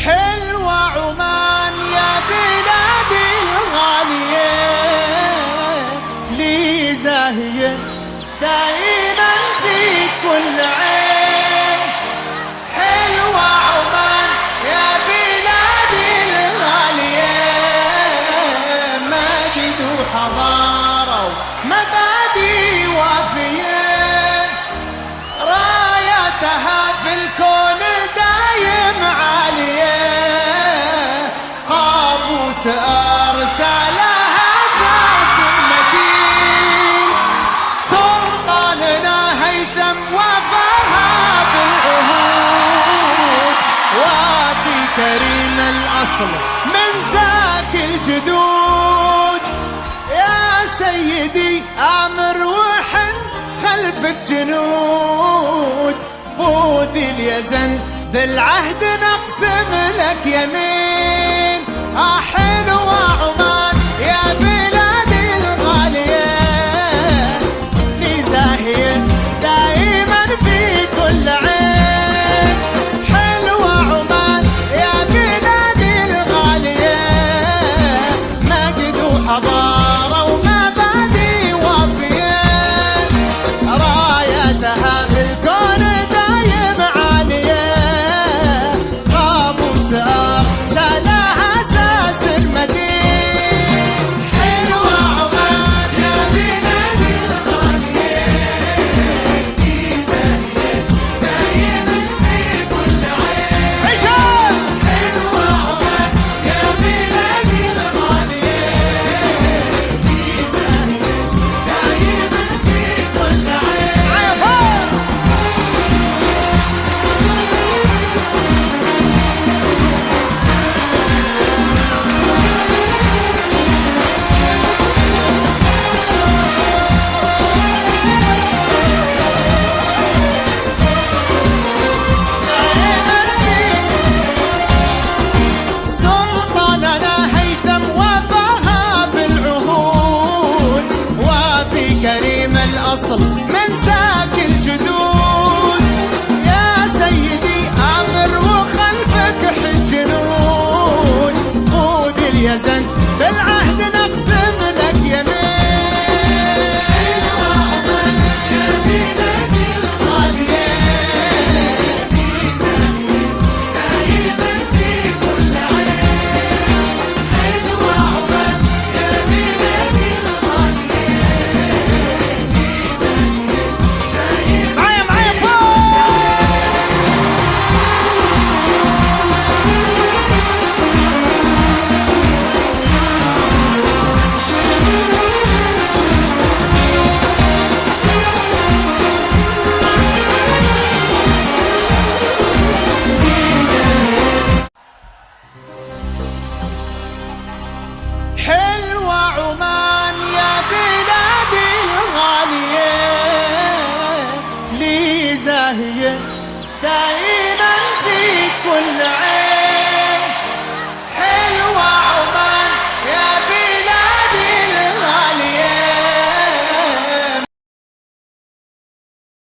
حلوة عمان يا بلادي الغالية، لي زاهية دائما في كل عين. حلوة عمان يا بلادي الغالية، مجد وحضارة ومبادئ وافية، رايتها في الكون دايم عالية، قابوس أرسلها ساس المتين، سلطاننا هيثم وفاها بالعهود، وفي كريم الأصل من ذاك الجدود. يا سيدي آمر وحن خلفك جنود، بود اليزن بالعهد نقسم لك يمين. حلوة عمان يا بلادي الغالية، لي زاهية دائما في كل عين. حلوة عمان يا بلادي الغالية، مجد وحضارة ومبادئ وافية، رايتها في الكون دايم عالية، قابوس أرسلها ساس المدين. حلوة عمان يا بلادي الغالية، لي زاهية دايما في كل عين. حلوة عمان يا بلادي الغالية، لي زاهية دايما في كل عين. سلطاننا هيثم وفاها بالعهود، وفي كريم الأصل من ذاك الجدود. يا سيدي آمر وخلفك حجنود، بود اليزن بالعهد نقسم لك يمين. يا بلادي الغالية، لي زاهية دايما في كل عين. حلوة عمان يا بلادي الغالية، لي زاهية دايما. معايا فوق. حلوة عمان